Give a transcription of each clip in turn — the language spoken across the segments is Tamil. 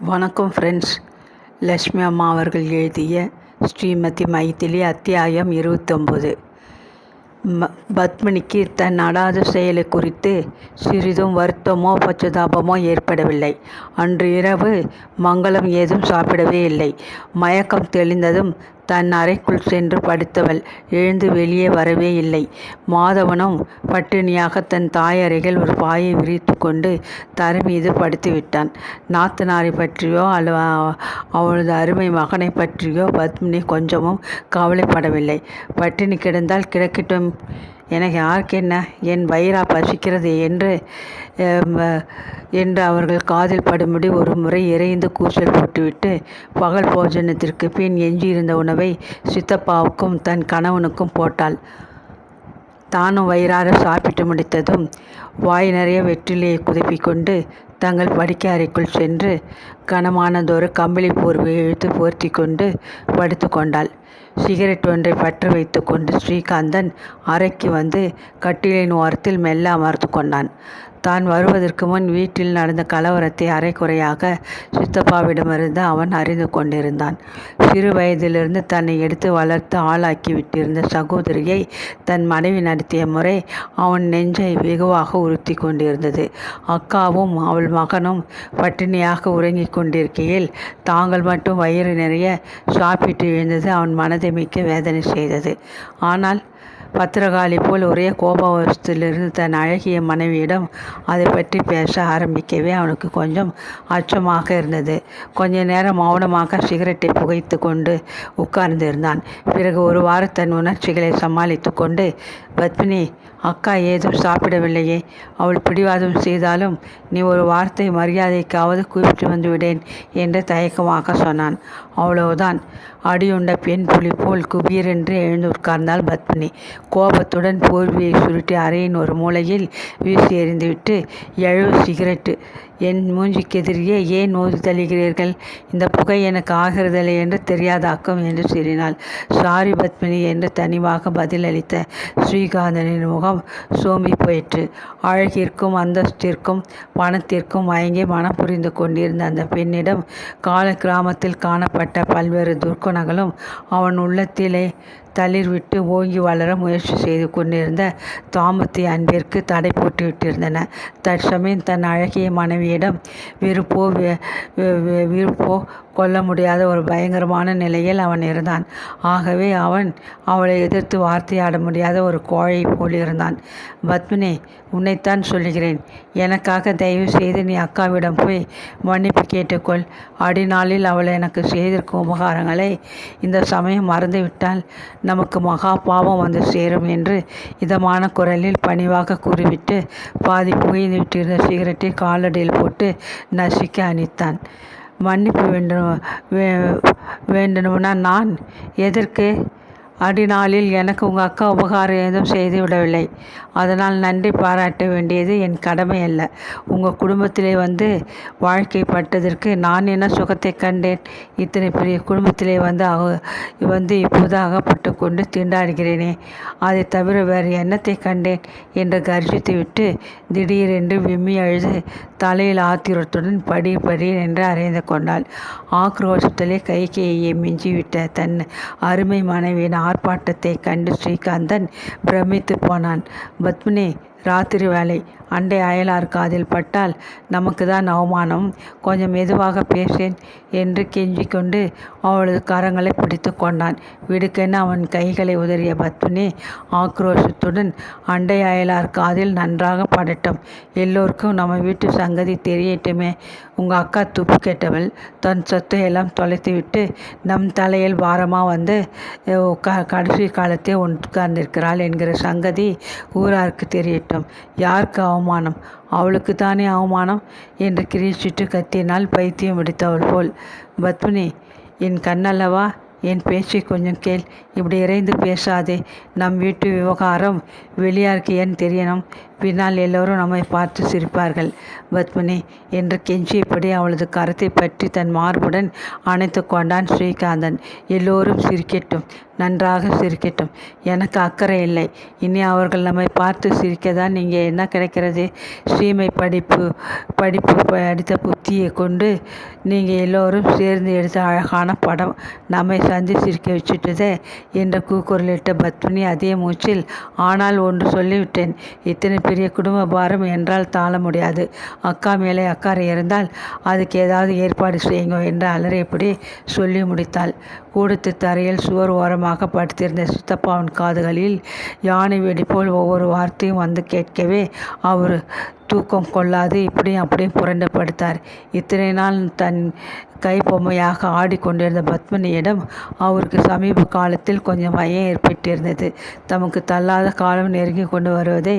வணக்கம் ஃப்ரெண்ட்ஸ். லக்ஷ்மி அம்மா அவர்கள் எழுதிய ஸ்ரீமதி மைதிலி அத்தியாயம் 29. பத்மினிக்கு தன் அடாத செயலை குறித்து சிறிதும் வருத்தமோ பச்சதாபமோ ஏற்படவில்லை. அன்று இரவு மங்களம் ஏதும் சாப்பிடவே இல்லை. மயக்கம் தெளிந்ததும் தன் அறைக்குள் சென்று படுத்தவள் எழுந்து வெளியே வரவே இல்லை. மாதவனும் பட்டினியாக தன் தாயறையில் ஒரு பாயை விரித்து கொண்டு தரை மீது படுத்து விட்டான். நாத்தனாரை பற்றியோ அவளது அருமை மகனை பற்றியோ பத்மினி கொஞ்சமும் கவலைப்படவில்லை. பட்டினி கிடந்தால் கிடக்கட்டும், எனக்கு யாருக்கு என்ன, என் வயிறா பசிக்கிறது என்று அவர்கள் காதில் படும்படி ஒரு முறை இறைந்து கூச்சல் போட்டுவிட்டு பகல் போஜனத்திற்கு பின் எஞ்சியிருந்த உணவை சித்தப்பாவுக்கும் தன் கணவனுக்கும் போட்டாள். தானும் வயிறார சாப்பிட்டு முடித்ததும் வாய் நிறைய வெற்றிலையை குதப்பிக்கொண்டு தங்கள் படுக்கை அறைக்குள் சென்று கனமானதொரு கம்பளி போர்வையை இழுத்து போர்த்தி கொண்டு படுத்து கொண்டாள். சிகரெட் ஒன்றை பற்ற வைத்து கொண்டு ஸ்ரீகாந்தன் அறைக்கு வந்து கட்டிலின் ஓரத்தில் மெல்ல அமர்ந்து கொண்டான். தான் வருவதற்கு முன் வீட்டில் நடந்த கலவரத்தை அரைக்குறையாக சித்தப்பாவிடமிருந்து அவன் அறிந்து கொண்டிருந்தான். சிறு வயதிலிருந்து தன்னை எடுத்து வளர்த்து ஆளாக்கி விட்டிருந்த சகோதரியை தன் மனைவி நடத்திய முறை அவன் நெஞ்சை வெகுவாக உறுத்தி கொண்டிருந்தது. அக்காவும் அவள் மகனும் பட்டினியாக உறங்கிக் கொண்டிருக்கையில் தாங்கள் மட்டும் வயிறு நிறைய சாப்பிட்டு எழுந்தது அவன் மனதை மிக்க வேதனை செய்தது. ஆனால் பத்திரகாளி போல் ஒரே கோபாவஸ்திலிருந்து தன் அழகிய மனைவியிடம் அதை பற்றி பேச ஆரம்பிக்கவே அவனுக்கு கொஞ்சம் அச்சமாக இருந்தது. கொஞ்ச நேரம் மௌனமாக சிகரெட்டை புகைத்து கொண்டு உட்கார்ந்திருந்தான். பிறகு ஒரு வாரம் தன் உணர்ச்சிகளை சமாளித்து கொண்டு, பத்மினி, அக்கா ஏதும் சாப்பிடவில்லையே, அவள் பிடிவாதம் செய்தாலும் நீ ஒரு வார்த்தை மரியாதைக்காவது கூப்பிட்டு வந்து விடேன் என்று தயக்கமாக சொன்னான். அவ்வளவுதான். அடியுண்ட பெண் புலி போல் குபீரென்று எழுந்து உட்கார்ந்தாள் பத்மினி. கோபத்துடன் போர்வையை சுருட்டி அறையின் ஒரு மூலையில் வீசி எறிந்துவிட்டு, சிகரெட்டு என் மூஞ்சிக்கு எதிரியே ஏன் ஊதி தள்ளுகிறீர்கள்? இந்த புகை எனக்கு ஆகிறதில்லை என்று தெரியாதாக்கும் என்று சிரினாள். சாரி பத்மினி என்று தனிவாக பதிலளித்த ஸ்ரீகாந்தனின் முகம் சோம்பி போயிற்று. அழகிற்கும் அந்தஸ்திற்கும் பணத்திற்கும் மயங்கி மனம் புரிந்து கொண்டிருந்த அந்த பெண்ணிடம் கால கிராமத்தில் காணப்பட்ட பல்வேறு துர்க்குணங்களும் அவன் உள்ளத்திலே தளிர்விட்டு ஓங்கி வளர முயற்சி செய்து கொண்டிருந்த தாம்பத்திய அன்பிற்கு தடை போட்டு விட்டிருந்தன. தற்சமயம் தன் அழகிய மனைவியிடம் விருப்போ கொள்ள முடியாத ஒரு பயங்கரமான நிலையில் அவன் இருந்தான். ஆகவே அவன் அவளை எதிர்த்து வார்த்தையாட முடியாத ஒரு கோழை போல் இருந்தான். பத்மினி, உன்னைத்தான் சொல்லுகிறேன். எனக்காக தயவு செய்து நீ அக்காவிடம் போய் மன்னிப்பு கேட்டுக்கொள். அடிநாளில் அவள் எனக்கு செய்திருக்கும் உபகாரங்களை இந்த சமயம் மறந்துவிட்டால் நமக்கு மகா பாவம் வந்து சேரும் என்று இதமான குரலில் பணிவாக கூறிவிட்டு பாதி புகைந்து விட்டிருந்த சிகரெட்டை காலடியில் போட்டு நசுக்க அணித்தான். மன்னிப்பு வேண்டணும்னா நான் எதற்கு? அடிநாளில் எனக்கு உங்கள் அக்கா உபகாரம் ஏதும் செய்து விடவில்லை. அதனால் நன்றி பாராட்ட வேண்டியது என் கடமை அல்ல. உங்கள் குடும்பத்திலே வந்து வாழ்க்கைப்பட்டதற்கு நான் என்ன சுகத்தை கண்டேன்? இத்தனை பெரிய குடும்பத்திலே வந்து இப்போது அகப்பட்டு கொண்டு திண்டாடுகிறேனே, அதை தவிர வேறு என்னத்தை கண்டேன் என்று கர்ஜித்து விட்டு திடீரென்று விம்மி அழுது தலையில் ஆத்திரத்துடன் படி என்று அறைந்து கொண்டாள். ஆக்ரோஷத்திலே கைகையை மிஞ்சிவிட்ட தன் அருமை மனைவியின் ஆர்ப்பாட்டத்தை கண்டு ஸ்ரீகாந்தன் பிரமித்து போனான். பத்மினி, ராத்திரி வேலை, அண்டை அயலார் காதில் பட்டால் நமக்கு தான் அவமானம். கொஞ்சம் மெதுவாக பேசேன் என்று கெஞ்சிக்கொண்டு அவளது கரங்களை பிடித்து கொண்டான். விடுக்கென அவன் கைகளை உதறிய பத்மினி ஆக்ரோஷத்துடன், அண்டை அயலார் காதில் நன்றாக படட்டும், எல்லோருக்கும் நம்ம வீட்டு சங்கதி தெரியட்டுமே. உங்கள் அக்கா துப்பு கெட்டவள், தன் சொத்தை எல்லாம் தொலைத்துவிட்டு நம் தலையில் பாரமாக வந்து கடைசி காலத்தை உட்கார்ந்திருக்கிறாள் என்கிற சங்கதி ஊராருக்கு தெரியட்டும். யாருக்கு அவமானம்? அவளுக்கு தானே அவமானம் என்று கிரீச்சிட்டு கத்தினால் பைத்தியம் பிடித்தவள் போல். பத்மினி, என் கண்ணல்லவா, என் பேச்சை கொஞ்சம் கேள். இப்படி இறைந்து பேசாதே. நம் வீட்டு விவகாரம் வெளியாருக்கு ஏன் தெரியணும்? பின்னால் எல்லோரும் நம்மை பார்த்து சிரிப்பார்கள். பத்மினி என்று கெஞ்சியபடி அவளது கரத்தை பற்றி தன் மார்புடன் அணைத்து கொண்டான் ஸ்ரீகாந்தன். எல்லோரும் சிரிக்கட்டும், நன்றாக சிரிக்கட்டும், எனக்கு அக்கறை இல்லை. இனி அவர்கள் நம்மை பார்த்து சிரிக்கதான் இங்கே என்ன கிடைக்கிறது? ஸ்ரீமை படிப்பு படித்த புத்தியை கொண்டு நீங்கள் எல்லோரும் சேர்ந்து எடுத்த அழகான படம் நம்மை சந்தி சிரிக்க வச்சுட்டதே என்று கூக்குரலிட்ட பத்மினி அதே மூச்சில், ஆனால் ஒன்று சொல்லிவிட்டேன், இத்தனை பெரிய குடும்ப பாரம் என்றால் தாழ முடியாது. அக்கா மேலே அக்கறை இருந்தால் அதுக்கு ஏதாவது ஏற்பாடு செய்யுங்க என்று அலறியபடி சொல்லி முடித்தாள். கூடத்து தரையில் சுவர் ஓரமாக படுத்திருந்த சித்தப்பாவின் காதுகளில் யானை வெடிப்போல் ஒவ்வொரு வார்த்தையும் வந்து கேட்கவே அவர் தூக்கம் கொள்ளாது இப்படியும் அப்படியும் புரண்டு படுத்தார். இத்தனை நாள் தன் கைப்பொம்மையாக ஆடிக்கொண்டிருந்த பத்மினியிடம் அவருக்கு சமீப காலத்தில் கொஞ்சம் பயம் ஏற்பட்டிருந்தது. தமக்கு தள்ளாத காலம் நெருங்கி கொண்டு வருவதை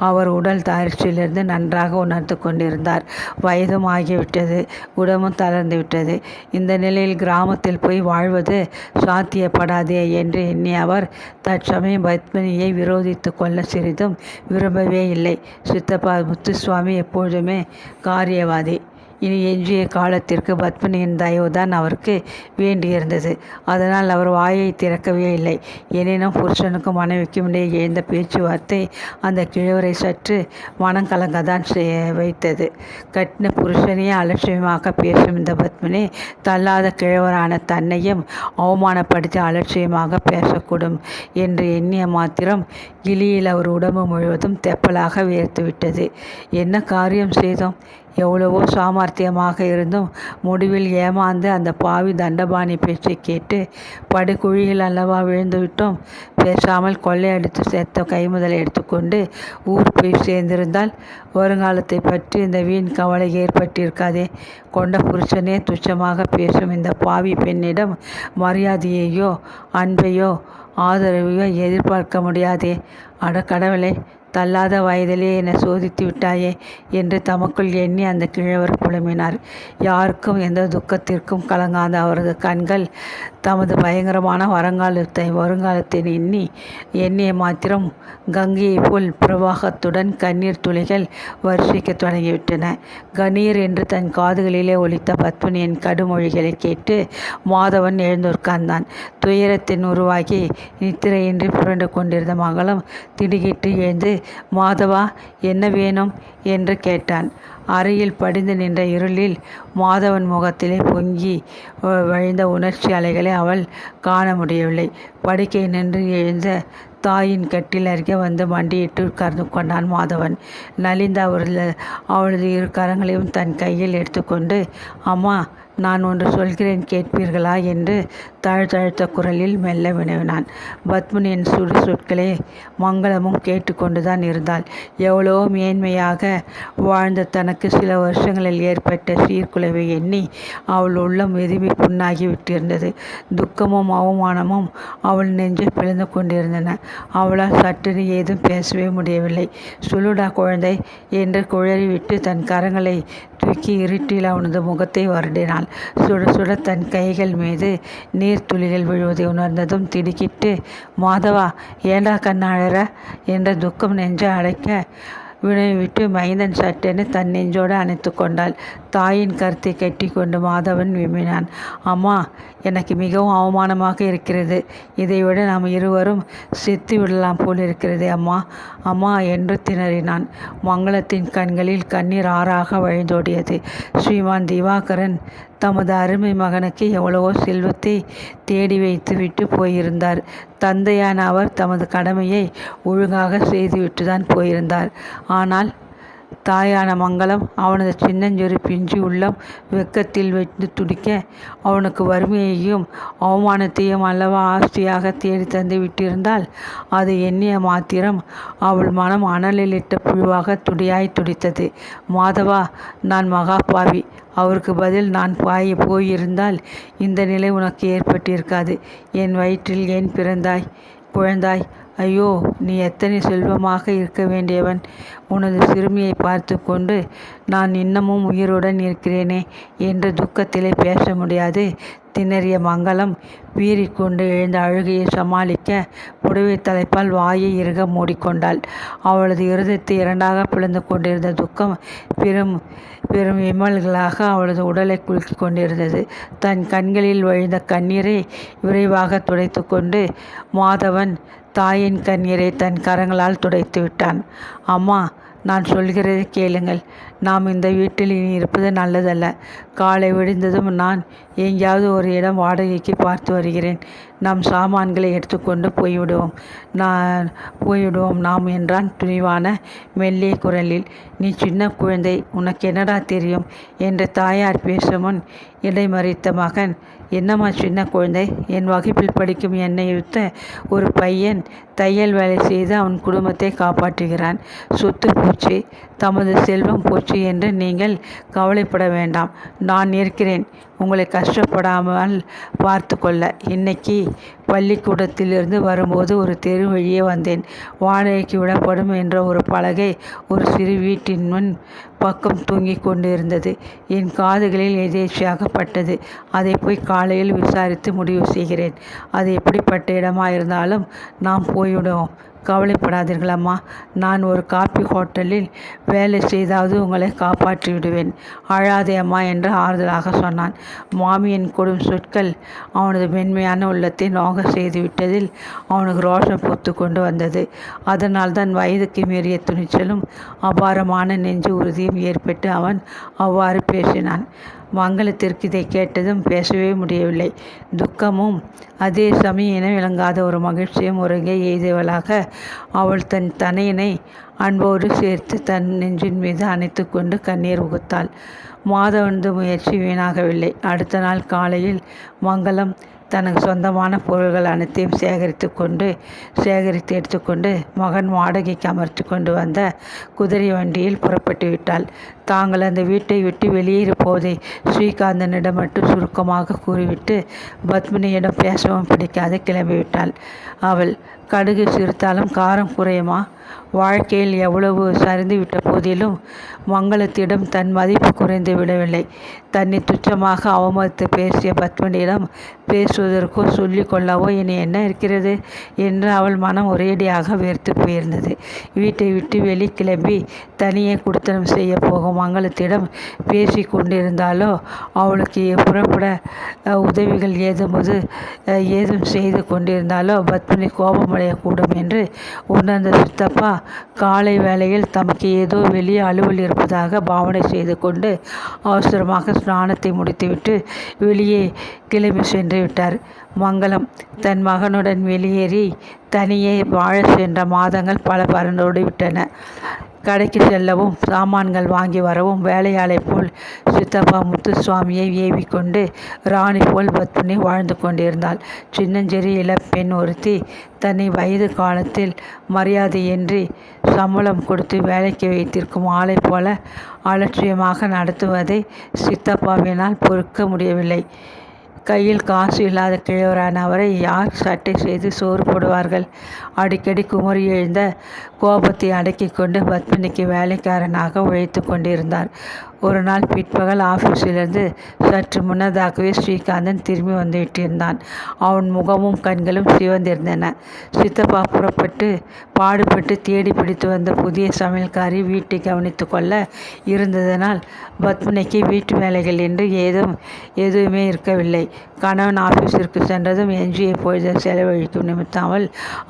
அவர் உடல் தளர்ச்சியிலிருந்து நன்றாக உணர்ந்து கொண்டிருந்தார். வயதும் ஆகிவிட்டது, உடம்பும் தளர்ந்து விட்டது. இந்த நிலையில் கிராமத்தில் போய் வாழ்வது சாத்தியப்படாதே என்று எண்ணிய அவர் தற்சமயம் பத்மினியை விரோதித்து கொள்ள சிறிதும் விரும்பவே இல்லை. சித்தப்பா முத்துசுவாமி எப்பொழுதுமே காரியவாதி. இனி எஞ்சிய காலத்திற்கு பத்மினியின் தயவுதான் அவருக்கு வேண்டியிருந்தது. அதனால் அவர் வாயை திறக்கவே இல்லை. எனினும் புருஷனுக்கும் மனைவிக்கும் இடையே எழுந்த பேச்சுவார்த்தை அந்த கிழவரை சற்று மனம் கலங்கத்தான் வைத்தது. கட்டின புருஷனையே அலட்சியமாக பேசும் இந்த பத்மினி தள்ளாத கிழவரான தன்னையும் அவமானப்படுத்தி அலட்சியமாக பேசக்கூடும் என்று எண்ணிய மாத்திரம் கிளியில் அவர் உடம்பு முழுவதும் தெப்பலாக வேர்த்துவிட்டது. என்ன காரியம் செய்தோம்? எவ்வளவோ சாமர்த்தியமாக இருந்தும் முடிவில் ஏமாந்து அந்த பாவி தண்டபாணி பேச்சை கேட்டு படுகுழியில் அல்லவா விழுந்து விட்டோம். பேசாமல் கொள்ளையடித்து சேர்த்த கைமுதலை எடுத்துக்கொண்டு ஊர் போய் சேர்ந்திருந்தால் வருங்காலத்தை பற்றி இந்த வீண் கவலை ஏற்பட்டிருக்காதே. கொண்ட புருஷனே துச்சமாக பேசும் இந்த பாவி பெண்ணிடம் மரியாதையையோ அன்பையோ ஆதரவையோ எதிர்பார்க்க முடியாதே. அட கடவுளே, தள்ளாத வயதிலே என்னை சோதித்து விட்டாயே என்று தமக்குள் எண்ணி அந்த கிழவர் புலம்பினார். யாருக்கும் எந்த துக்கத்திற்கும் கலங்காத அவரது கண்கள் தமது பயங்கரமான வருங்காலத்தை எண்ணிய மாத்திரம் கங்கையை போல் பிரவாகத்துடன் கண்ணீர் துளிகள் வருஷிக்க தொடங்கிவிட்டன. கணீர் என்று தன் காதுகளிலே ஒலித்த பத்மினியின் கடுமொழிகளை கேட்டு மாதவன் எழுந்துட்கார்ந்தான். துயரத்தின் உருவாகி நித்திரையின்றி புரண்டு கொண்டிருந்த மகளும் திடுகிட்டு எழுந்து, மாதவா, என்ன வேணும் என்று கேட்டான். அறையில் படிந்து நின்ற இருளில் மாதவன் முகத்திலே பொங்கி வழிந்த உணர்ச்சி அலைகளை அவள் காண முடியவில்லை. படுக்கை நின்று எழுந்த தாயின் கட்டில் அருகே வந்து மண்டியிட்டு உட்கார்ந்து கொண்டான் மாதவன். நலிந்த அவளது இரு கரங்களையும் தன் கையில் எடுத்துக்கொண்டு, அம்மா, நான் ஒன்று சொல்கிறேன், கேட்பீர்களா என்று தழுத்தழுத்த குரலில் மெல்ல வினவினான். பத்மினியின் சுடு சொற்களே மங்களமும் கேட்டுக்கொண்டுதான் இருந்தாள். எவ்வளோ மேன்மையாக வாழ்ந்த தனக்கு சில வருஷங்களில் ஏற்பட்ட சீர்குலைவை எண்ணி அவள் உள்ளம் விரும்பி புண்ணாகி விட்டிருந்தது. துக்கமும் அவமானமும் அவள் நெஞ்சை பிளந்து கொண்டிருந்தன. அவளால் சட்டுன்னு ஏதும் பேசவே முடியவில்லை. சொல்லுடா குழந்தை என்று குழறிவிட்டு தன் கரங்களை தூக்கி இருட்டில் அவனது முகத்தை வருடினாள். சுட சுட தன் கைகள் மீது நீர்த்துளிகள் விழுவதை உணர்ந்ததும் திடுக்கிட்டு, மாதவா, ஏண்டா கண்ணாழற என்ற துக்கம் நெஞ்சை அடைக்க வினவிவிட்டு மைந்தன் சட்டென தன் நெஞ்சோடு அணைத்து கொண்டாள். தாயின் கருத்தை கட்டி கொண்டு மாதவன் விம்மினான். அம்மா, எனக்கு மிகவும் அவமானமாக இருக்கிறது. இதைவிட நாம் இருவரும் செத்து விடலாம் போல் இருக்கிறது அம்மா, அம்மா என்று திணறினான். மங்களத்தின் கண்களில் கண்ணீர் ஆறாக வழிந்தோடியது. ஸ்ரீமான் திவாகரன் தமது அருமை மகனுக்கு எவ்வளவோ செல்வத்தை தேடி வைத்து விட்டு போயிருந்தார். தந்தையான அவர் தமது கடமையை ஒழுங்காக செய்துவிட்டுதான் போயிருந்தார். ஆனால் தாயான மங்களம் அவனது சின்னஞ்சிறு பிஞ்சு உள்ளம் வெக்கத்தில் வைத்து துடிக்க, அவனுக்கு வறுமையையும் அவமானத்தையும் அல்லவா ஆஸ்தியாக தேடி தந்து விட்டிருந்தால் அதை எண்ணிய மாத்திரம் அவள் மனம் அனலிலிட்ட புழுவாக துடியாய் துடித்தது. மாதவா, நான் மகாபாவி. அவருக்கு பதில் நான் போயிருந்தால் இந்த நிலை உனக்கு ஏற்பட்டிருக்காது. என் வயிற்றில் ஏன் பிறந்தாய் குழந்தாய்? ஐயோ, நீ எத்தனை செல்வமாக இருக்க வேண்டியவன்! உனது சிறுமியை பார்த்து கொண்டு நான் இன்னமும் உயிருடன் இருக்கிறேனே என்று துக்கத்திலே பேச முடியாது திணறிய மங்களம் பீறிக்கொண்டு எழுந்த அழுகையை சமாளிக்க புடவை தலைப்பால் வாயை இறுக மூடிக்கொண்டாள். அவளது இருதயத்தை இரண்டாக பிளந்து கொண்டிருந்த துக்கம் பெரும் பெரும் விமல்களாக அவளது உடலை குலுக்கி கொண்டிருந்தது. தன் கண்களில் வழிந்த கண்ணீரை விரைவாக துடைத்து கொண்டு மாதவன் தாயின் கண்ணீரை தன் கரங்களால் துடைத்து விட்டான். அம்மா, நான் சொல்கிறதை கேளுங்கள். நாம் இந்த வீட்டில் இனி இருப்பது நல்லதல்ல. காலை விடிந்ததும் நான் எங்கேயாவது ஒரு இடம் வாடகைக்கு பார்த்து வருகிறேன். நம் சாமான்களை எடுத்துக்கொண்டு போய்விடுவோம் நாம் என்றான் துணிவான மெல்லிய குரலில். நீ சின்ன குழந்தை, உனக்கு என்னடா தெரியும் என்று தாயார் பேசுமுன் இடைமறித்த மகன், என்னம்மா சின்ன குழந்தை? என் வகுப்பில் படிக்கும் என்னை இழுத்த ஒரு பையன் தையல் வேலை செய்து அவன் குடும்பத்தை காப்பாற்றுகிறான். சொத்து போச்சு, தமது செல்வம் போச்சு என்று நீங்கள் கவலைப்பட வேண்டாம். நான் இருக்கிறேன் உங்களை கஷ்டப்படாமல் பார்த்து கொள்ள. இன்னைக்கு பள்ளிக்கூடத்திலிருந்து வரும்போது ஒரு தெரு வழியே வந்தேன். வாடகைக்கு விடப்படும் என்ற ஒரு பலகை ஒரு சிறு வீட்டின் முன் பக்கம் தூங்கிக் கொண்டு இருந்தது. என் காதுகளில் எதேச்சையாக பட்டது. அதை போய் காலையில் விசாரித்து முடிவு செய்கிறேன். அது எப்படிப்பட்ட இடமாயிருந்தாலும் நாம் போய்விடுவோம். கவலைப்படாதீர்கள் அம்மா. நான் ஒரு காப்பி ஹோட்டலில் வேலை செய்தாவது உங்களை காப்பாற்றி விடுவேன். அழாதே அம்மா என்று ஆறுதலாக சொன்னான். மாமியின் கொடும் சொற்கள் அவனது மென்மையான உள்ளத்தை நோக செய்து விட்டதில் அவனுக்கு ரோஷம் பொத்து கொண்டு வந்தது. அதனால் தான் வயதுக்கு மீறிய துணிச்சலும் அபாரமான நெஞ்சு உறுதியும் ஏற்பட்டு அவன் அவ்வாறு பேசினான். மங்களத்திற்கு இதை கேட்டதும் பேசவே முடியவில்லை. துக்கமும் அதே சமயம் என விளங்காத ஒரு மகிழ்ச்சியும் ஒருங்கே எய்தவளாக அவள் தன் தனையினை அன்போடு சேர்த்து தன் நெஞ்சின் மீது அணைத்து கொண்டு கண்ணீர் உகுத்தாள். மாதவனது முயற்சி வீணாகவில்லை. அடுத்த நாள் காலையில் மங்களம் தனக்கு சொந்தமான பொருள்கள் அனைத்தையும் சேகரித்து எடுத்துக்கொண்டு மகன் வாடகைக்கு அமர்த்தி கொண்டு வந்த குதிரை வண்டியில் புறப்பட்டு விட்டாள். தாங்கள் அந்த வீட்டை விட்டு வெளியேறி போவதை ஸ்ரீகாந்தனிடம் மட்டும் சுருக்கமாக கூறிவிட்டு பத்மினியிடம் பேசவும் பிடிக்காது கிளம்பிவிட்டாள். அவள் கடுகு சிரித்தாலும் காரம் குறையுமா? வாழ்க்கையில் எவ்வளவு சரிந்துவிட்ட போதிலும் மங்களத்திடம் தன் மதிப்பு குறைந்து விடவில்லை. தன்னை துச்சமாக அவமதித்து பேசிய பத்மினியிடம் பேசுவதற்கோ சொல்லி கொள்ளவோ இனி என்ன இருக்கிறது என்று அவள் மனம் ஒரேடியாக வெறுத்து போயிருந்தது. வீட்டை விட்டு வெளி கிளம்பி தனியே குடித்தனம் செய்ய போகும் மங்களத்திடம் பேசி கொண்டிருந்தாலோ அவளுக்கு புறப்பட உதவிகள் ஏதும் செய்து கொண்டிருந்தாலோ பத்மினி கோபமடையக்கூடும் என்று உணர்ந்த சித்தப்பா காலை வேளையில் தமக்கு ஏதோ வெளியே அலுவல் இருப்பதாக பாவனை செய்து கொண்டு அவசரமாக ஸ்நானத்தை முடித்துவிட்டு வெளியே கிளம்பி சென்று விட்டார். மங்களம் தன் மகனுடன் வெளியேறி தனியே வாழ சென்ற மாதங்கள் பல பறந்தோடி விட்டன. கடைக்கு செல்லவும் சாமான்கள் வாங்கி வரவும் வேலையாளை போல் சித்தப்பா முத்துசுவாமியை ஏவி கொண்டு ராணி போல் பத்மினி வாழ்ந்து கொண்டிருந்தாள். சின்னஞ்சிறிய இளப்பெண் ஒருத்தி தன்னை வயது காலத்தில் மரியாதையின்றி சம்பளம் கொடுத்து வேலைக்கு வைத்திருக்கும் ஆளை போல அலட்சியமாக நடத்துவதை சித்தப்பாவினால் பொறுக்க முடியவில்லை. கையில் காசு இல்லாத கிழவரான அவரை யார் சட்டை செய்து சோறு போடுவார்கள்? அடிக்கடி குமரி எழுந்த கோபத்தை அடக்கி கொண்டு பத்மினிக்கு வேலைக்காரனாக உழைத்து கொண்டிருந்தார். ஒரு நாள் பிற்பகல் ஆஃபீஸிலிருந்து சற்று முன்னதாகவே ஸ்ரீகாந்தன் திரும்பி வந்துவிட்டிருந்தான். அவன் முகமும் கண்களும் சிவந்திருந்தன. சித்தப்பா பாடுபட்டு தேடி பிடித்து வந்த புதிய சமையல்காரி வீட்டை கவனித்து கொள்ள இருந்ததனால் பத்மினிக்கு வீட்டு வேலைகள் என்று எதுவுமே இருக்கவில்லை. கணவன் ஆஃபீஸிற்கு சென்றதும் எஞ்சிய பொழுதை செலவழிக்கும் நிமித்தாமல்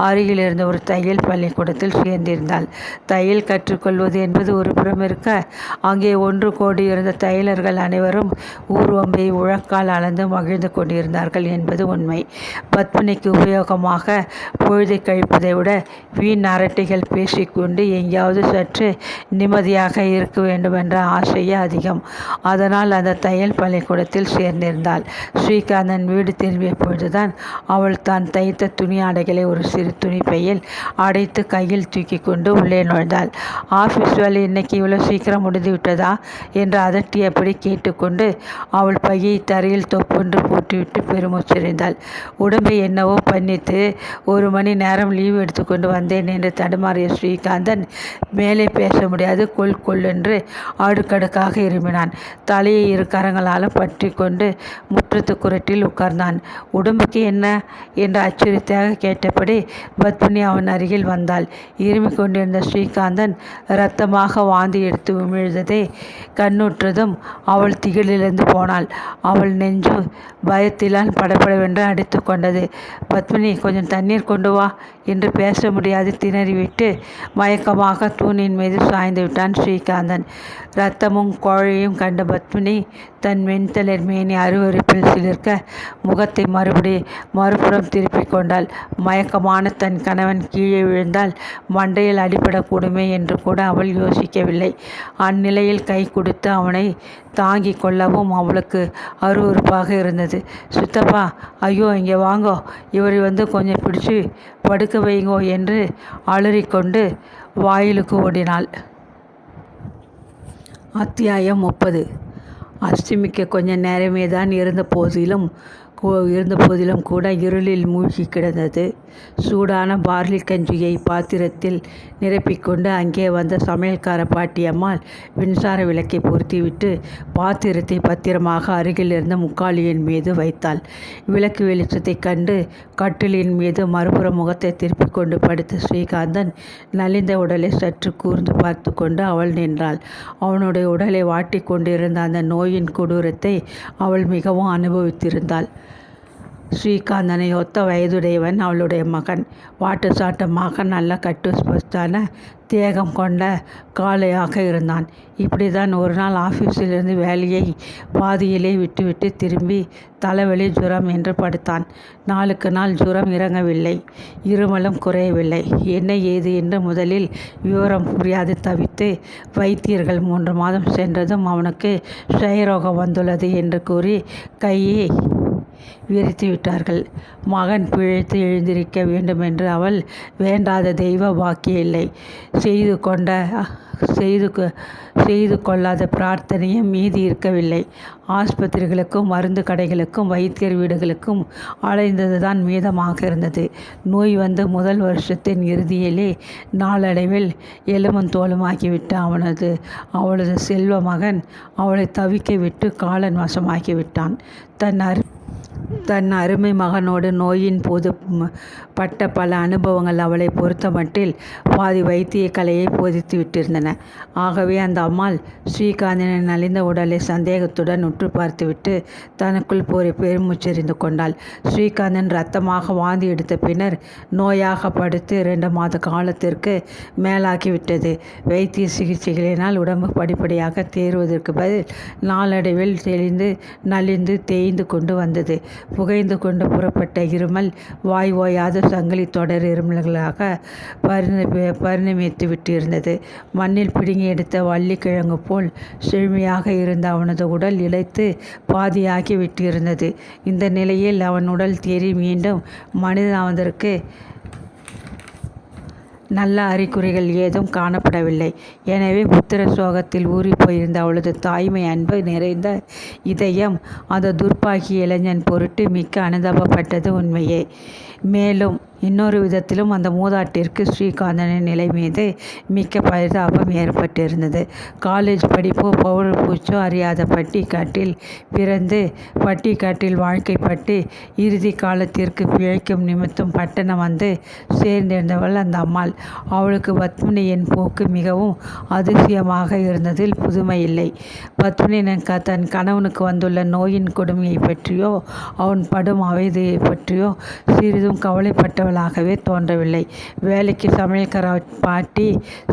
அருகில் இருந்த ஒரு தையல் பள்ளிக்கூடத்தில் சேர்ந்திருந்தாள். தையல் கற்றுக்கொள்வது என்பது ஒரு புறம் இருக்க, அங்கே ஒன்று கோடி இருந்த தையலர்கள் அனைவரும் ஊர்வம்பை உழக்கால் அளந்து மகிழ்ந்து கொண்டிருந்தார்கள் என்பது உண்மை. பத்மினிக்கு உபயோகமாக பொழுதை கழிப்பதை விட வீண் அரட்டைகள் பேசிக்கொண்டு எங்கேயாவது சற்று நிம்மதியாக இருக்க வேண்டுமென்ற ஆசையே அதிகம். அதனால் அந்த தையல் பள்ளிக்கூடத்தில் சேர்ந்திருந்தாள். ஸ்ரீகாந்தன் வீடு திரும்பிய பொழுதுதான் அவள் தான் தைத்த துணி ஆடைகளை ஒரு சிறு துணி பையில் அடைத்து கையில் தூக்கி தூக்கி கொண்டு உள்ளே நுழைந்தாள். ஆஃபீஸ் வேலை இன்னைக்கு இவ்வளோ சீக்கிரம் முடிந்து விட்டதா என்று அதட்டியபடி கேட்டுக்கொண்டு அவள் பையை தரையில் தொப்பொன்று போட்டுவிட்டு பெருமூச்செறிந்தாள். உடம்பை என்னவோ பண்ணித்து 1 மணி நேரம் லீவ் எடுத்துக்கொண்டு வந்தேன் என்று தடுமாறிய ஸ்ரீகாந்தன் மேலே பேச முடியாது கொள்ளென்று அடுக்கடுக்காக இருமினான். தலையை 2 கரங்களாலும் பற்றி கொண்டு முற்றத்து குரட்டில் உட்கார்ந்தான். உடம்புக்கு என்ன என்று அச்சுறுத்தியாக கேட்டபடி பத்மினி அவன் அருகில் வந்தாள். இருமிக் கொண்டிருந்த ஸ்ரீகாந்தன் இரத்தமாக வாந்தி எடுத்து உமிழ்ந்ததை கண்ணுற்றதும் அவள் திகிலிழந்து போனாள். அவள் நெஞ்சு பயத்திலான் படபடவென்று அடித்து கொண்டது. பத்மினி, கொஞ்சம் தண்ணீர் கொண்டு வா என்று பேச முடியாது திணறிவிட்டு மயக்கமாக தூணின் மீது சாய்ந்து விட்டான் ஸ்ரீகாந்தன். இரத்தமும் கோழையும் கண்ட பத்மினி தன் மென்தளிர் மேனி அருவருப்பில் சிலிர்க்க முகத்தை மறுபுறம் திருப்பிக் கொண்டாள். மயக்கமான தன் கணவன் கீழே விழுந்தால் மண்டையில் அடிபடக்கூடுமே என்று கூட அவள் யோசிக்கவில்லை. அந்நிலையில் கை கொடுத்து அவனை தாங்கிக் கொள்ளவும் அவளுக்கு அருவருப்பாக இருந்தது. சித்தப்பா, ஐயோ, இங்கே வாங்கோ, இவரை கொஞ்சம் பிடிச்சி படுக்க வைங்கோ என்று அலறிக்கொண்டு வாயிலுக்கு ஓடினாள். அத்தியாயம் 30. அஸ்தமிக்க கொஞ்ச நேரமே தான் இருந்த போதிலும் கூட இருளில் மூழ்கி கிடந்தது. சூடான பார்லி கஞ்சியை பாத்திரத்தில் நிரப்பிக்கொண்டு அங்கே வந்த சமையல்கார பாட்டியம்மாள் மின்சார விளக்கை பொருத்திவிட்டு பாத்திரத்தை பத்திரமாக அருகில் இருந்த முக்காலியின் மீது வைத்தாள். விளக்கு வெளிச்சத்தை கண்டு கட்டிலின் மீது மறுபுறம் முகத்தை திருப்பிக் கொண்டு படுத்த ஸ்ரீகாந்தன் நலிந்த உடலை சற்று கூர்ந்து பார்த்து கொண்டு அவள் நின்றாள். அவனுடைய உடலை வாட்டி கொண்டிருந்த அந்த நோயின் கொடூரத்தை அவள் மிகவும் அனுபவித்திருந்தாள். ஸ்ரீகாந்தனை ஒத்த வயதுடையவன் அவளுடைய மகன். வாட்டுச்சாட்டமாக நல்ல கட்டுஸ்பஸ்தான தேகம் கொண்ட காளையாக இருந்தான். இப்படி தான் ஒரு நாள் ஆஃபீஸிலிருந்து வேலையை பாதியிலே விட்டுவிட்டு திரும்பி தலைவலி ஜுரம் என்று படுத்தான். நாளுக்கு நாள் ஜுரம் இறங்கவில்லை, இருமலும் குறையவில்லை. என்ன ஏது என்று முதலில் விவரம் புரியாது தவித்து வைத்தியர்கள் 3 மாதம் சென்றதும் அவனுக்கு க்ஷயரோகம் வந்துள்ளது என்று கூறி கையை விரித்து விட்டார்கள். மகன் பிழைத்து எழுந்திருக்க வேண்டுமென்று அவள் வேண்டாத தெய்வ பாக்கியம் இல்லை. செய்து கொள்ளாத பிரார்த்தனையும் மீதி இருக்கவில்லை. ஆஸ்பத்திரிகளுக்கும் மருந்து கடைகளுக்கும் வைத்தியர் வீடுகளுக்கும் அலைந்ததுதான் மீதமாக இருந்தது. நோய் வந்த முதல் வருஷத்தின் இறுதியிலே நாளடைவில் எலும்பும் தோலுமாக்கிவிட்ட அவளது செல்வ மகன் அவளை தவிக்க விட்டு காலன் வசமாக்கிவிட்டான். தன் அருமை மகனோடு நோயின் போது பட்ட பல அனுபவங்கள் அவளை பொறுத்தமட்டில் பாதி வைத்திய கலையை போதித்து விட்டிருந்தன. ஆகவே அந்த அம்மாள் ஸ்ரீகாந்தனின் நலிந்த உடலை சந்தேகத்துடன் உற்று பார்த்துவிட்டு தனக்குள் பெருமூச்செறிந்து கொண்டாள். ஸ்ரீகாந்தன் இரத்தமாக வாந்தி எடுத்த பின்னர் நோயாக படுத்து 2 மாத காலத்திற்கு மேலாகிவிட்டது. வைத்திய சிகிச்சைகளினால் உடம்பு படிப்படியாக தேறுவதற்கு பதில் நாளடைவில் நலிந்து தேய்ந்து கொண்டு வந்தது. புகைந்து கொண்டு புறப்பட்ட இருமல் வாய் ஓயாத சங்கிலி தொடர் இருமல்களாக பரிணமித்து விட்டிருந்தது. மண்ணில் பிடுங்கி எடுத்த வள்ளிக்கிழங்கு போல் செழுமையாக இருந்த அவனது உடல் இழைத்து பாதியாகி விட்டிருந்தது. இந்த நிலையில் அவன் உடல் தேறி மீண்டும் மனிதனாவதற்கு நல்ல அறிகுறிகள் ஏதும் காணப்படவில்லை. எனவே புத்திர சோகத்தில் ஊறி போயிருந்த அவளது தாய்மை அன்பு நிறைந்த இதயம் அந்த துர்ப்பாகிய இளைஞன் பொருட்டு மிக்க அனுதாபப்பட்டது உண்மையே. மேலும் இன்னொரு விதத்திலும் அந்த மூதாட்டிற்கு ஸ்ரீகாந்தனின் நிலை மீது மிக்க பரிதாபம் ஏற்பட்டிருந்தது. காலேஜ் படிப்போ பவுடர் பூச்சோ அறியாத பட்டிக்காட்டில் பிறந்து பட்டிக்காட்டில் வாழ்க்கைப்பட்டு இறுதி காலத்திற்கு பிழைக்கும் நிமித்தம் பட்டணம் வந்து சேர்ந்திருந்தவள் அந்த அம்மாள். அவளுக்கு பத்மினியின் போக்கு மிகவும் அதிசயமாக இருந்ததில் புதுமை இல்லை. பத்மினி தன் கணவனுக்கு வந்துள்ள நோயின் கொடுமையை பற்றியோ அவன் படும் அவதியை பற்றியோ சிறிதும் கவலைப்பட்டவளாகவே தோன்றவில்லை. வேலைக்கு சமையல்கார பாட்டி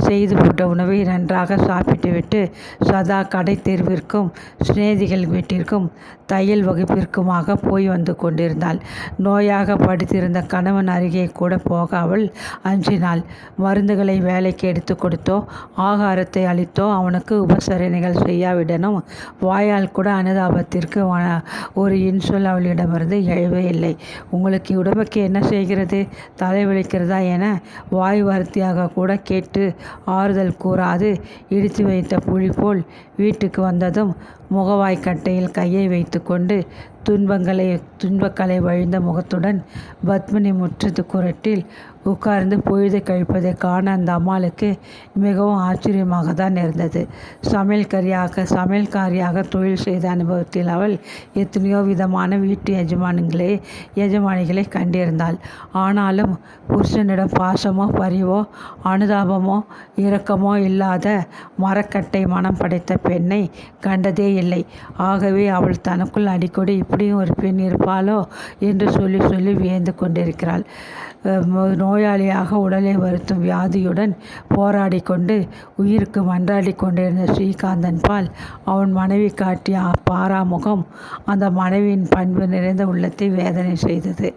செய்து போட்ட உணவை நன்றாக சாப்பிட்டுவிட்டு சதா கடை தெருவிற்கும் சிநேகிதிகள் வீட்டிற்கும் தையல் வகுப்பிற்குமாக போய் வந்து கொண்டிருந்தாள். நோயாக படுத்திருந்த கணவன் அருகே கூட போக அவள் அஞ்சினாள். மருந்துகளை வேலைக்கு எடுத்து கொடுத்தோ ஆகாரத்தை அளித்தோ அவனுக்கு உபசரணைகள் செய்யாவிடனும் வாயால் கூட அனுதாபத்திற்கு ஒரு இன்சொல் அவளிடமிருந்து எழவே இல்லை. உங்களுக்கு உடம்புக்கு என்ன செய்கிறது தலைவலிக்கிறதா என வாய் வருத்தியாக கூட கேட்டு ஆறுதல் கூறாது இடித்து வைத்த புலி போல் வீட்டுக்கு வந்ததும் முகவாய்க்கட்டையில் கையை வைத்து கொண்டு துன்பக்கலை வழிந்த முகத்துடன் பத்மினி முற்றத்து குரட்டில் உட்கார்ந்து பொழுதை கழிப்பதை காண அந்த அம்மாளுக்கு மிகவும் ஆச்சரியமாக தான் இருந்தது. சமையல்காரியாக தொழில் செய்த அனுபவத்தில் அவள் எத்தனையோ விதமான வீட்டு எஜமானிகளை கண்டிருந்தாள். ஆனாலும் புருஷனிடம் பாசமோ பரிவோ அனுதாபமோ இரக்கமோ இல்லாத மரக்கட்டை மனம் படைத்த பெண்ணை கண்டதே இல்லை. ஆகவே அவள் தனக்குள் அடிக்கடி இப்படியும் ஒரு பெண் இருப்பாளோ என்று சொல்லி சொல்லி வியந்து கொண்டிருக்கிறாள். நோயாளியாக உடலை வருத்தும் வியாதியுடன் போராடி கொண்டு உயிருக்கு மன்றாடி கொண்டிருந்த ஸ்ரீகாந்தன் பால் அவன் மனைவி காட்டிய பாராமுகம் அந்த மனைவியின் பண்பு நிறைந்த உள்ளத்தை வேதனை செய்தது.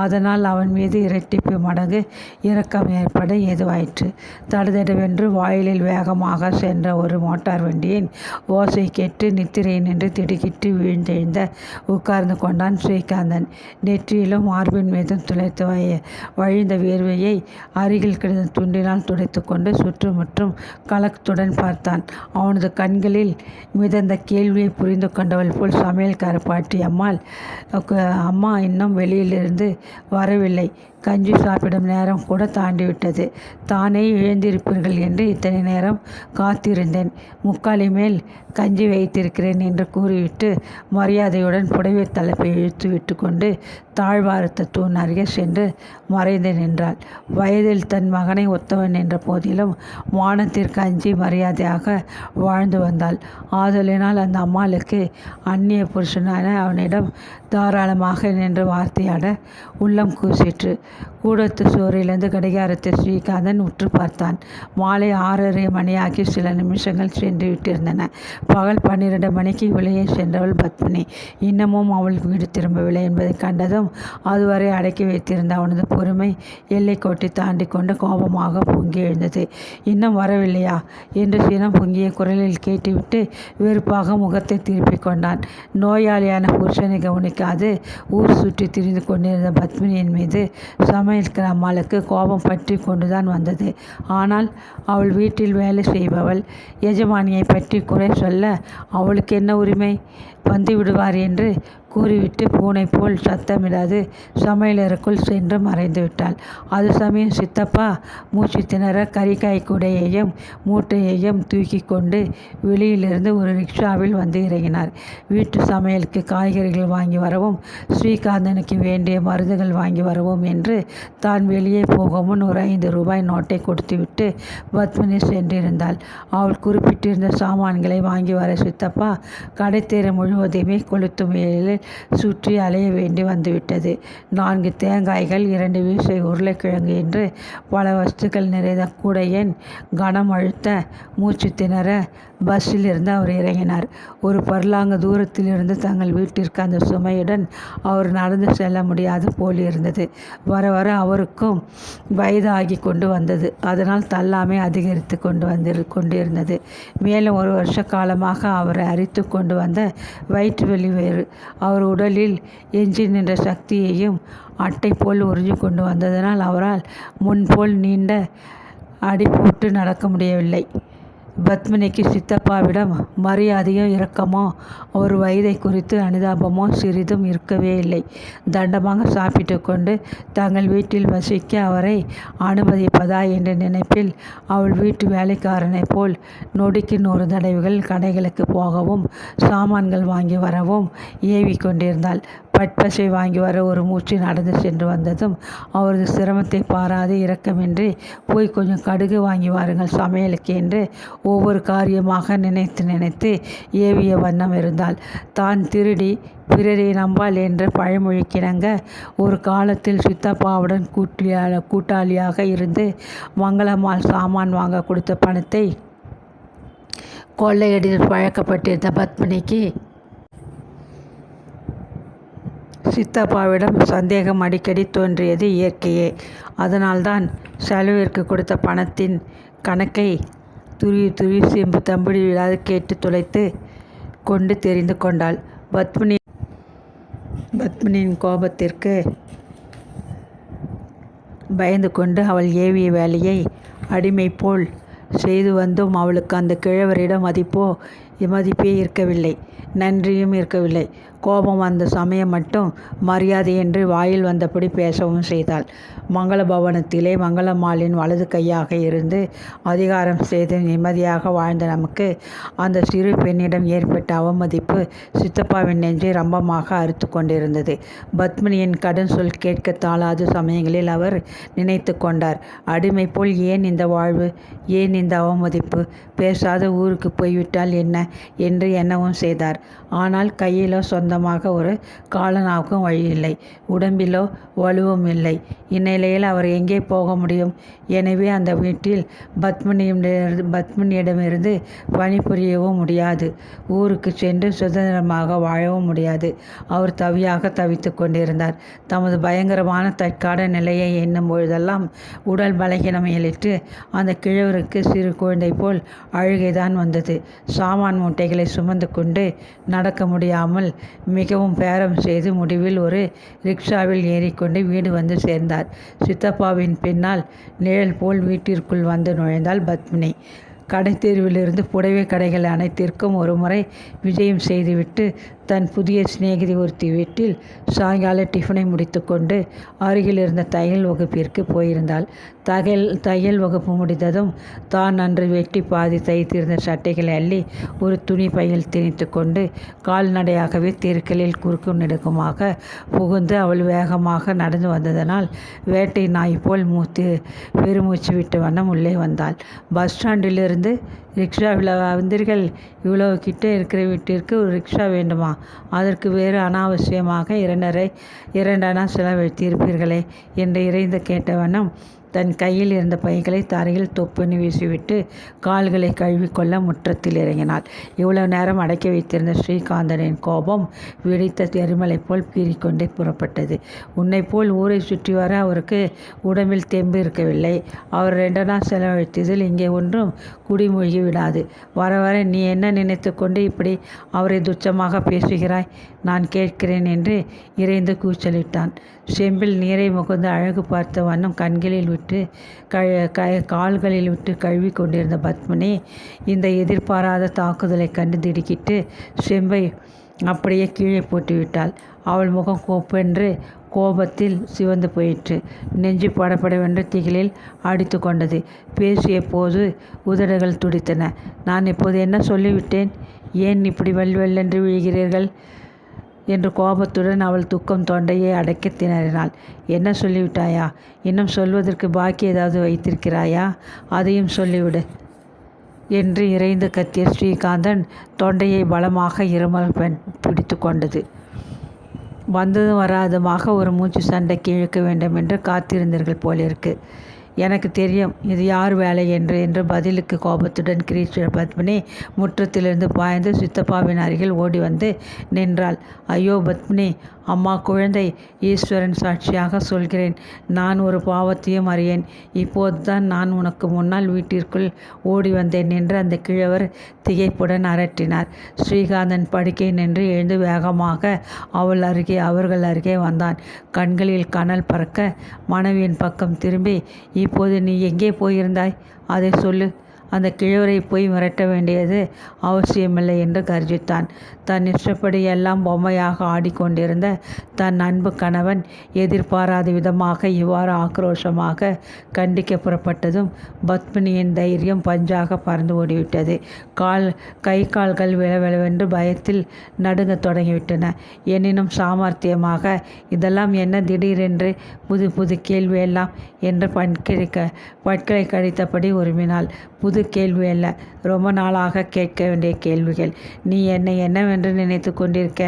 அதனால் அவன் மீது இரட்டிப்பு மடங்கு இரக்கம் ஏற்பட ஏதுவாயிற்று. தடதடவென்று வாயிலில் வேகமாக சென்ற ஒரு மோட்டார் வண்டியின் ஓசை கேட்டு நித்திரை நின்று திடுக்கிட்டு வீழ்ந்தெழுந்த உட்கார்ந்து கொண்டான் ஸ்ரீகாந்தன். நெற்றியிலும் மார்பின் மீதும் துளைத்து வழிந்த வேர்வையை அருகில் கிடந்த துண்டினால் துடைத்து கொண்டு சுற்றுமுற்றும் கலக்கத்துடன் பார்த்தான். அவனது கண்களில் மிதந்த கேள்வியை புரிந்து கொண்டவள் போல் சமையல்கார பாட்டி அம்மா இன்னும் வெளியிலிருந்து வரவில்லை. கஞ்சி சாப்பிடும் நேரம் கூட தாண்டிவிட்டது. தானே எழுந்திருப்பீர்கள் என்று இத்தனை நேரம் காத்திருந்தேன். முக்காலி மேல் கஞ்சி வைத்திருக்கிறேன் என்று கூறிவிட்டு மரியாதையுடன் புடவை தலைப்பை இழுத்து விட்டு கொண்டு தாழ்வாரத்த தூண் அருகே சென்று மறைந்து நின்றாள். வயதில் தன் மகனை ஒத்தவன் என்ற போதிலும் மானத்திற்கு அஞ்சி மரியாதையாக வாழ்ந்து வந்தாள். ஆதலினால் அந்த அம்மாளுக்கு அந்நிய புருஷனான அவனிடம் தாராளமாக நின்று வார்த்தையாட உள்ளம் கூசிற்று. கூடத்து சோறிலிருந்து கடிகாரத்தை ஸ்ரீகாந்தன் உற்று பார்த்தான். மாலை 6:30 மணியாகி சில நிமிஷங்கள் சென்று விட்டிருந்தன. பகல் 12 மணிக்கு வெளியே சென்றவள் பத்மினி இன்னமும் அவள் வீடு திரும்பவில்லை என்பதை கண்டதும் அதுவரை அடக்கி வைத்திருந்த அவனது பொறுமை எல்லைக்கோட்டை தாண்டி கொண்டு கோபமாக பொங்கி எழுந்தது. இன்னும் வரவில்லையா என்று சினம் பொங்கிய குரலில் கேட்டுவிட்டு வெறுப்பாக முகத்தை திருப்பிக் கொண்டான். நோயாளியான புருஷனை கவனிக்காது ஊர் சுற்றி திரிந்து கொண்டிருந்த பத்மினியின் மீது சமையல்கார அம்மாளுக்கு கோபம் பற்றி கொண்டுதான் வந்தது. ஆனால் அவள் வீட்டில் வேலை செய்பவள். எஜமானியை பற்றி குறை சொல்ல அவளுக்கு என்ன உரிமை? வந்து விடுவார் என்று கூறிவிட்டு பூனை போல் சத்தமிடாது சமையலறைக்குள் சென்று மறைந்து விட்டாள். அது சமயம் சித்தப்பா மூச்சு திணற கறிக்காய் கூடையையும் மூட்டையையும் தூக்கி கொண்டு வெளியிலிருந்து ஒரு ரிக்ஷாவில் வந்து இறங்கினார். வீட்டு சமையலுக்கு காய்கறிகள் வாங்கி வரவும் ஸ்ரீகாந்தனுக்கு வேண்டிய மருந்துகள் வாங்கி வரவும் என்று தான் வெளியே போகும் முன் ஒரு 5 ரூபாய் நோட்டை கொடுத்துவிட்டு பத்மினி சென்றிருந்தாள். அவள் குறிப்பிட்டிருந்த சாமான்களை வாங்கி வர சித்தப்பா கடைத்தேர முழுவதையுமே கொளுத்தும் வெயிலில் சுற்றி அலைய வேண்டி வந்துவிட்டது. 4 தேங்காய்கள் 2 வீசை உருளைக்கிழங்கு என்று பல வஸ்துக்கள் நிறைந்த கூடையின் கனம் அழுத்த மூச்சு திணற பஸ்ஸில் இருந்து அவர் இறங்கினார். ஒரு பர்லாங்கு தூரத்தில் இருந்து தங்கள் வீட்டிற்கு அந்த சுமையுடன் அவர் நடந்து செல்ல முடியாது போல் இருந்தது. வர வர அவருக்கும் வயது ஆகி கொண்டு வந்தது. அதனால் தள்ளாமை அதிகரித்து கொண்டிருந்தது. மேலும் 1 வருஷ காலமாக அவரை அரித்து கொண்டு வந்த வயிற்று வலி வேறு. அவர் உடலில் எஞ்சி நின்ற சக்தியையும் அட்டை போல் உறிஞ்சு கொண்டு வந்ததனால் அவரால் முன்போல் நீண்ட அடி போட்டு நடக்க முடியவில்லை. பத்மினிக்கு சித்தப்பாவிடம் மரியாதையோ இரக்கமோ ஒரு வயதை குறித்து அனுதாபமோ சிறிதும் இருக்கவே இல்லை. தண்டமாக சாப்பிட்டு கொண்டு தங்கள் வீட்டில் வசிக்க அவரை அனுமதிப்பதா என்ற நினைப்பில் அவள் வீட்டு வேலைக்காரனை போல் நொடிக்கு 100 தடவைகள் கடைகளுக்கு போகவும் சாமான்கள் வாங்கி வரவும் ஏவி கொண்டிருந்தாள். பட்பசை வாங்கி வர ஒரு மூச்சு நடந்து சென்று வந்ததும் அவரது சிரமத்தை பாராது இரக்கமின்றி போய் கொஞ்சம் கடுகு வாங்கி வாருங்கள் சமையலுக்கு என்று ஒவ்வொரு காரியமாக நினைத்து ஏவிய வண்ணம் இருந்தாள். தான் திருடி பிறரை நம்பாள் என்ற பழமொழிக்கிணங்க ஒரு காலத்தில் சித்தப்பாவுடன் கூட்டாளியாக இருந்து மங்களம்மாள் சாமான் வாங்க கொடுத்த பணத்தை கொள்ளையடித்து பழக்கப்பட்டிருந்த பத்மினிக்கு சித்தப்பாவிடம் சந்தேகம் அடிக்கடி தோன்றியது இயற்கையே. அதனால்தான் செலவிற்கு கொடுத்த பணத்தின் கணக்கை துருவி செம்பு தம்பிடி விடாது கேட்டு துளைத்து கொண்டு தெரிந்து கொண்டாள். பத்மினியின் கோபத்திற்கு பயந்து கொண்டு அவள் ஏவிய வேலையை அடிமை போல் செய்து வந்தும் அவளுக்கு அந்த கிழவரிடம் மதிப்பே இருக்கவில்லை, நன்றியும் இருக்கவில்லை. கோபம் வந்த சமயம் மட்டும் மரியாதை என்று வாயில் வந்தபடி பேசவும் செய்தாள். மங்கள பவனத்திலே மங்களம்மாளின் வலது கையாக இருந்து அதிகாரம் செய்து நிம்மதியாக வாழ்ந்த நமக்கு அந்த சிறு பெண்ணிடம் ஏற்பட்ட அவமதிப்பு சித்தப்பாவின் நெஞ்சை ரம்பமாக அறுத்து கொண்டிருந்தது. பத்மினியின் கடன் சொல் கேட்க தாளாத சமயங்களில் அவர் நினைத்து கொண்டார், அடிமை போல் ஏன் இந்த வாழ்வு, ஏன் இந்த அவமதிப்பு, பேசாத ஊருக்கு போய்விட்டால் என்ன என்று எண்ணவும் செய்தார். ஆனால் கையிலோ சொந்தமாக ஒரு காலனாவுக்கும் வழியில்லை, உடம்பிலோ வலுவும் இல்லை. இந்நிலையில் அவர் எங்கே போக முடியும்? எனவே அந்த வீட்டில் பத்மினியிடமிருந்து பணிபுரியவும் முடியாது, ஊருக்கு சென்று சுதந்திரமாக வாழவும் முடியாது. அவர் தவித்து கொண்டிருந்தார். தமது பயங்கரமான தற்கால நிலையை எண்ணும் பொழுதெல்லாம் உடல் பலகீனம் ஏலிட்டு அந்த கிழவருக்கு சிறு குழந்தை போல் அழுகைதான் வந்தது. சாமான் மூட்டைகளை சுமந்து கொண்டு நடக்க முடியாமல் மிகவும் பேரம் செய்து முடிவில் ஒரு ரிக்ஷாவில் ஏறிக்கொண்டு வீடு வந்து சேர்ந்தார். சித்தப்பாவின் பின்னால் நிழல் போல் வீட்டிற்குள் வந்து நுழைந்தாள் பத்மினி. கடைத்தெருவிலிருந்து புடவை கடைகள் அனைத்திற்கும் ஒரு முறை விஜயம் செய்துவிட்டு தன் புதிய சிநேகிதி ஒருத்தி வீட்டில் சாயங்கால டிஃபனை முடித்து கொண்டு அருகில் இருந்த தையல் வகுப்பிற்கு போயிருந்தாள். தையல் வகுப்பு முடிந்ததும் தான் அன்று வெட்டி பாதி தைத்திருந்த சட்டைகளை அள்ளி ஒரு துணி பையில் திணித்து கொண்டு கால்நடையாகவே தெருக்களில் குறுக்கும் நெடுக்குமாக புகுந்து அவள் வேகமாக நடந்து வந்ததனால் வேட்டை நாய் போல் பெருமூச்சு விட்டு வண்ணம் உள்ளே வந்தாள். பஸ் ஸ்டாண்டிலிருந்து ரிக்ஷாவில் வந்தீர்கள், இவ்வளவு கிட்டே இருக்கிற வீட்டிற்கு ஒரு ரிக்ஷா வேண்டுமா? அதற்கு வேறு அனாவசியமாக 2 அணா செலவழித்திருப்பீர்களே என்று இறைந்து கேட்ட வண்ணம் தன் கையில் இருந்த பைகளை தரையில் தொப்புன்னு வீசிவிட்டு கால்களை கழுவிக்கொள்ள முற்றத்தில் இறங்கினாள். இவ்வளவு நேரம் அடக்கி வைத்திருந்த ஸ்ரீகாந்தனின் கோபம் வெடித்த எரிமலை போல் பீறிக்கொண்டே புறப்பட்டது. உன்னை போல் ஊரை சுற்றி வர அவருக்கு உடம்பில் தெம்பு இருக்கவில்லை. அவர் 2 அணா செலவழித்ததில் இங்கே ஒன்றும் குடிமூழ்கி விடாது. வர வர நீ என்ன நினைத்து கொண்டு இப்படி அவரை துச்சமாக பேசுகிறாய்? நான் கேட்கிறேன் என்று இறைந்து கூச்சலிட்டான். செம்பில் நீரை முகந்து அழகு பார்த்த வண்ணம் கண்களில் விட்டு கால்களில் விட்டு கழுவி கொண்டிருந்த பத்மினி இந்த எதிர்பாராத தாக்குதலை கண்டு திடுக்கிட்டு செம்பை அப்படியே கீழே போட்டுவிட்டாள். அவள் முகம் கோப்பென்று கோபத்தில் சிவந்து போயிற்று. நெஞ்சு படப்படவென்று திகிலில் அடித்து கொண்டது. பேசிய போது உதடுகள் துடித்தன. நான் இப்போது என்ன சொல்லிவிட்டேன்? ஏன் இப்படி வெள்ளென்று விழுகிறீர்கள் என்று கோபத்துடன் அவள் துக்கம் தொண்டையை அடைக்க திணறினாள். என்ன சொல்லிவிட்டாயா? இன்னும் சொல்வதற்கு பாக்கி ஏதாவது வைத்திருக்கிறாயா? அதையும் சொல்லிவிடு என்று இறைந்து கத்திய ஸ்ரீகாந்தன் தொண்டையை பலமாக இருமல் பிடித்து கொண்டது. வந்ததும் வராதுமாக ஒரு மூச்சு சண்டைக்கு இழுக்க வேண்டும் என்று காத்திருந்தீர்கள் போலிருக்கு. எனக்கு தெரியும் இது யார் வேலை என்று பதிலுக்கு கோபத்துடன் கிரீச்சிய பத்மினி முற்றத்திலிருந்து பாய்ந்து சித்தப்பாவின் அருகில் ஓடி வந்து நின்றாள். ஐயோ பத்மினி, அம்மா, குழந்தை, ஈஸ்வரன் சாட்சியாக சொல்கிறேன், நான் ஒரு பாவத்தையும் அறியேன். இப்போதுதான் நான் உனக்கு முன்னால் வீட்டிற்குள் ஓடி வந்தேன் என்று அந்த கிழவர் திகைப்புடன் அரற்றினார். ஸ்ரீகாந்தன் படுக்கை நின்று எழுந்து வேகமாக அவர்கள் அருகே வந்தான். கண்களில் கனல் பறக்க மனைவியின் பக்கம் திரும்பி, இப்போது நீ எங்கே போயிருந்தாய்? அதை சொல்லு. அந்த கிழவரை போய் மிரட்ட வேண்டியது அவசியமில்லை என்று கர்ஜித்தான். தன் இஷ்டப்படி எல்லாம் பொம்மையாக ஆடிக்கொண்டிருந்த தன் அன்பு கணவன் எதிர்பாராத விதமாக இவ்வாறு ஆக்ரோஷமாக கண்டிக்க புறப்பட்டதும் பத்மினியின் தைரியம் பஞ்சாக பறந்து ஓடிவிட்டது. கை கால்கள் விளவெளவென்று பயத்தில் நடுங்க தொடங்கிவிட்டன. எனினும் சாமர்த்தியமாக, இதெல்லாம் என்ன திடீரென்று புது கேள்வியெல்லாம் என்று பட்களை கடித்தபடி உருமினாள். புது கேள்வி அல்ல, ரொம்ப நாளாக கேட்க வேண்டிய கேள்விகள். நீ என்னை என்னவென்று நினைத்து கொண்டிருக்க?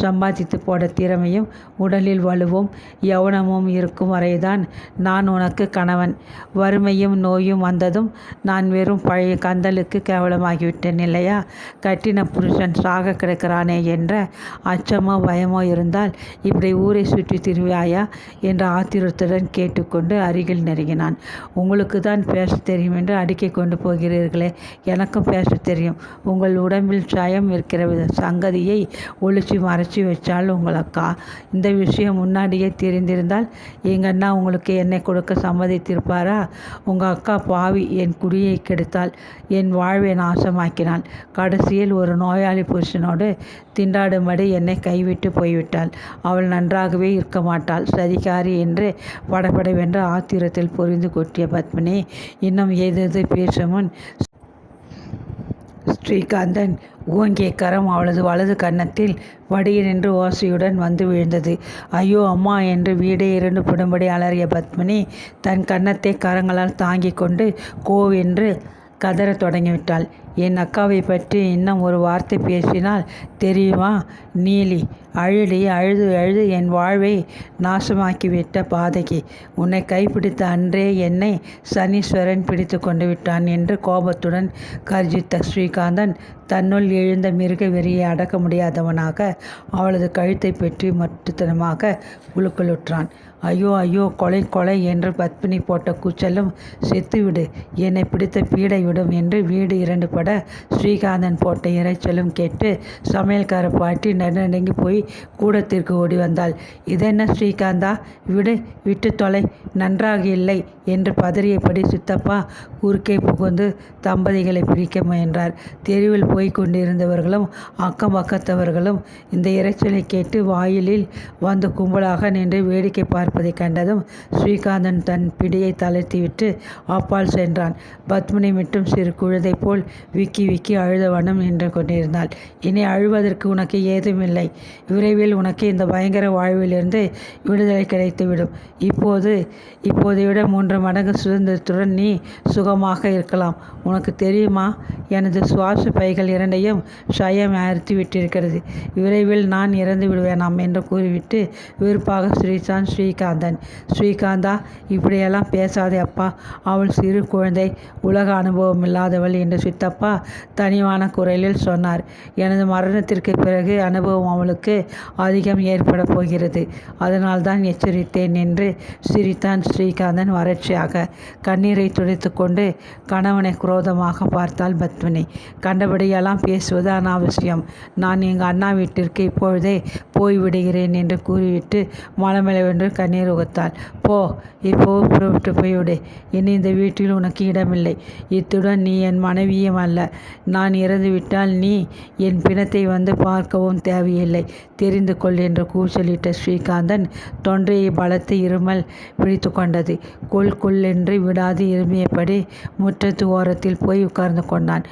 சம்பாதித்து போட திறமையும் உடலில் வலுவும் யௌவனமும் இருக்கும் வரைதான் நான் உனக்கு கணவன். வறுமையும் நோயும் வந்ததும் நான் வெறும் பழைய கந்தலுக்கு கேவலமாகிவிட்டேன் இல்லையா? கட்டின புருஷன் சாக கிடக்கிறானே என்ற அச்சமோ பயமோ இருந்தால் இப்படி ஊரை சுற்றி திருவாயா என்ற ஆத்திரத்துடன் கேட்டுக்கொண்டு அருகில் நெருங்கினான். உங்களுக்கு தான் பேச தெரியும் என்று அடுக்கி கொண்டு போய் போகிறீர்களே, எனக்கும் பேசத் தெரியும். உங்கள் உடம்பில் சயம் இருக்கிற சங்கதியை ஒளிச்சு மறைச்சி வச்சால் உங்கள் அக்கா. இந்த விஷயம் முன்னாடியே தெரிந்திருந்தால் எங்கள் அண்ணா உங்களுக்கு என்னை கொடுக்க சம்மதித்திருப்பாரா? உங்கள் அக்கா பாவி, என் குடியை கெடுத்தாள், என் வாழ்வை நாசமாக்கினாள். கடைசியில் ஒரு நோயாளி புருஷனோடு திண்டாடும்படி என்னை கைவிட்டு போய்விட்டாள். அவள் நன்றாகவே இருக்க மாட்டாள், சதிகாரி என்று படபடவென்று ஆத்திரத்தில் பொரிந்து கொட்டிய பத்மினி இன்னும் ஏதேதோ பேசும் முன் ஸ்ரீகாந்தன் ஓங்கிய கரம் அவளது வலது கன்னத்தில் வடியென்று ஓசையுடன் வந்து விழுந்தது. ஐயோ அம்மா என்று வீடே இரண்டு படும்படி அலறிய பத்மினி தன் கன்னத்தை கரங்களால் தாங்கி கொண்டு கோவென்று கதறத் தொடங்கிவிட்டாள். என் அக்காவை பற்றி இன்னும் ஒரு வார்த்தை பேசினால் தெரியுமா? நீலி, அழுடி, அழுது அழுது என் வாழ்வை நாசமாக்கிவிட்ட பாதகி, உன்னை கைப்பிடித்த அன்றே என்னை சனீஸ்வரன் பிடித்து கொண்டு விட்டான் என்று கோபத்துடன் கர்ஜித்த ஸ்ரீகாந்தன் தன்னுள் எழுந்த மிருக வெறியை அடக்க முடியாதவனாக அவளது கழுத்தை பற்றி மட்டுத்தனமாக குலுக்குலுற்றான். ஐயோ ஐயோ, கொலை கொலை என்று பத்மினி போட்ட கூச்சலும் செத்துவிடு, என்னை பிடித்த பீடை விடும் என்று வீடு இரண்டு பட ஸ்ரீகாந்தன் போட்ட இறைச்சலும் கேட்டு சமையல்கார பாட்டி நடுநடுங்கி போய் கூடத்திற்கு ஓடி வந்தாள். இதென்ன ஸ்ரீகாந்தா, விடு, விட்டு தொலை, நன்றாக இல்லை என்று பதறியபடி சித்தப்பா குறுக்கே புகுந்து தம்பதிகளை பிரிக்க முயன்றார். தெருவில் போய்க் கொண்டிருந்தவர்களும் அக்கம் பக்கத்தவர்களும் இந்த இறைச்சலை கேட்டு வாயிலில் வந்து கும்பலாக நின்று வேடிக்கை பார்ப்பதை கண்டதும் ஸ்ரீகாந்தன் தன் பிடியை தளர்த்திவிட்டு அப்பால் சென்றான். பத்மினி மட்டும் சிறு குழந்தை போல் விக்கி விக்கி அழுத வண்ணம் நின்று கொண்டிருந்தாள். இனி அழுவதற்கு உனக்கு ஏதுமில்லை. விரைவில் உனக்கு இந்த பயங்கர வாழ்விலிருந்து விடுதலை கிடைத்துவிடும். இப்போதை விட 3 மடங்கு சுதந்திரத்துடன் நீ சுகமாக இருக்கலாம். உனக்கு தெரியுமா, எனது சுவாச பைகள் இரண்டையும் ஷயம் அறுத்து விட்டிருக்கிறது. விரைவில் நான் இறந்து விடுவேனாம் என்று கூறிவிட்டு வெறுப்பாக சிரித்தான் ஸ்ரீகாந்தன். ஸ்ரீகாந்தா, இப்படியெல்லாம் பேசாதே அப்பா, அவள் சிறு குழந்தை, உலக அனுபவம் இல்லாதவள் என்று சித்தப்பா தனிவான குரலில் சொன்னார். எனது மரணத்திற்கு பிறகு அனுபவம் அவளுக்கு அதிகம் ஏற்பட போகிறது, அதனால்தான் எச்சரித்தேன் என்று சிரித்தான் ஸ்ரீகாந்தன் வறட்சியாக. கண்ணீரை துடைத்து கொண்டு கணவனை குரோதமாக பார்த்தாள் பத்மினி. கண்டபடியெல்லாம் பேசுவது அனாவசியம். நான் எங்கள் அண்ணா வீட்டிற்கு இப்பொழுதே போய்விடுகிறேன் என்று கூறிவிட்டு மலமளவென்று கண்ணீர் உகுத்தாள். போ, இப்போ புறவிட்டு போய்விடு. இனி இந்த வீட்டில் உனக்கு இடமில்லை. இத்துடன் நீ என் மனைவியும் அல்ல. நான் இறந்துவிட்டால் நீ என் பிணத்தை வந்து பார்க்கவும் தேவையில்லை, தெரிந்து கொள் என்று கூச்சலிட்ட ஸ்ரீகாந்தன் தொண்டையை பலத்து இருமல் பிடித்து கொண்டது. கொல் கொல் என்று விடாது இருமியபடி முற்றத்து ஓரத்தில் போய் உட்கார்ந்து கொண்டான்.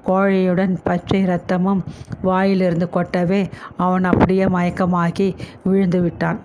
கோழையுடன் பச்சை இரத்தமும் வாயிலிருந்து கொட்டவே அவன் அப்படியே மயக்கமாகி விழுந்து விட்டான்.